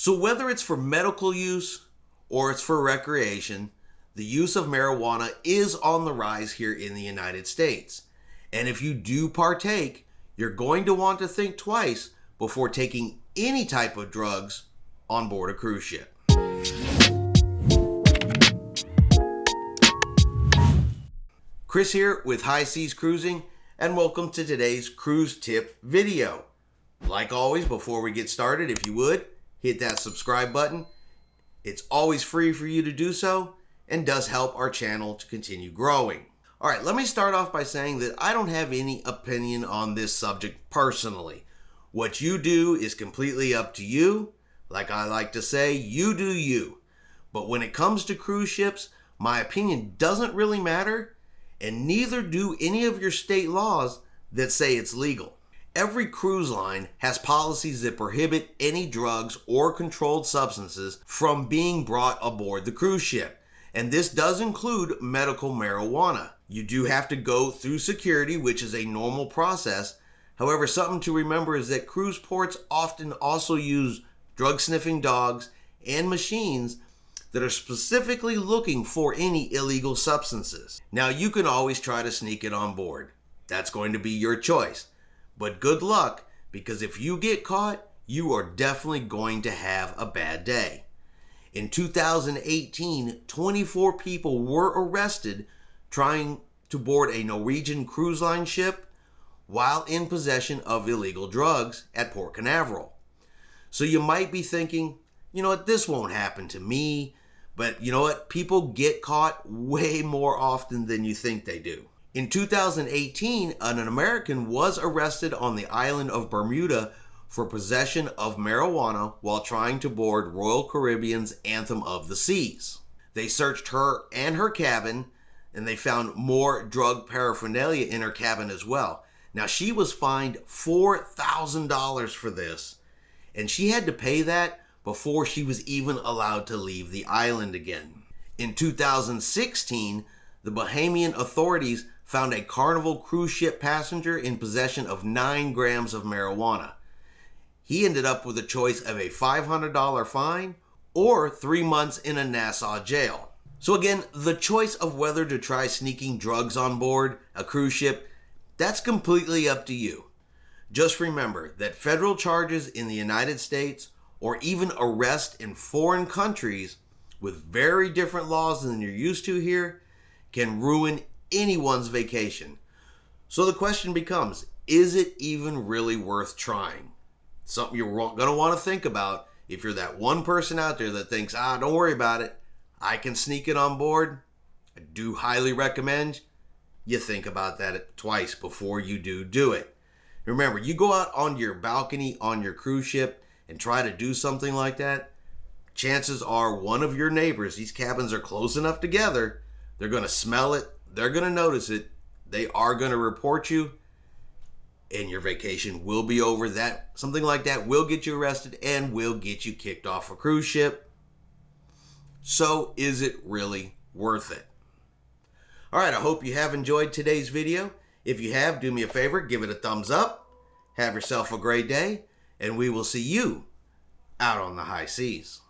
So whether it's for medical use or it's for recreation, the use of marijuana is on the rise here in the United States. And if you do partake, you're going to want to think twice before taking any type of drugs on board a cruise ship. Chris here with High Seas Cruising, and welcome to today's cruise tip video. Like always, before we get started, if you would, hit that subscribe button. It's always free for you to do so and does help our channel to continue growing. All right, let me start off by saying that I don't have any opinion on this subject personally. What you do is completely up to you. Like I like to say, you do you. But when it comes to cruise ships, my opinion doesn't really matter, and neither do any of your state laws that say it's legal. Every cruise line has policies that prohibit any drugs or controlled substances from being brought aboard the cruise ship. And this does include medical marijuana. You do have to go through security, which is a normal process. However, something to remember is that cruise ports often also use drug sniffing dogs and machines that are specifically looking for any illegal substances. Now, you can always try to sneak it on board. That's going to be your choice. But good luck, because if you get caught, you are definitely going to have a bad day. In 2018, 24 people were arrested trying to board a Norwegian cruise line ship while in possession of illegal drugs at Port Canaveral. So you might be thinking, you know what, this won't happen to me. But you know what, people get caught way more often than you think they do. In 2018, an American was arrested on the island of Bermuda for possession of marijuana while trying to board Royal Caribbean's Anthem of the Seas. They searched her and her cabin, and they found more drug paraphernalia in her cabin as well. Now, she was fined $4,000 for this, and she had to pay that before she was even allowed to leave the island again. In 2016, the Bahamian authorities found a Carnival cruise ship passenger in possession of 9 grams of marijuana. He ended up with a choice of a $500 fine or 3 months in a Nassau jail. So again, the choice of whether to try sneaking drugs on board a cruise ship, that's completely up to you. Just remember that federal charges in the United States or even arrest in foreign countries with very different laws than you're used to here can ruin anyone's vacation. So the question becomes, is it even really worth trying? Something you're going to want to think about if you're that one person out there that thinks, don't worry about it, I can sneak it on board. I do highly recommend you think about that twice before you do it. Remember, you go out on your balcony on your cruise ship and try to do something like that, chances are one of your neighbors, these cabins are close enough together, they're going to smell it, they're going to notice it, they are going to report you, and your vacation will be over. That something like that will get you arrested and will get you kicked off a cruise ship. So is it really worth it? All right, I hope you have enjoyed today's video. If you have, do me a favor, give it a thumbs up. Have yourself a great day, and we will see you out on the high seas.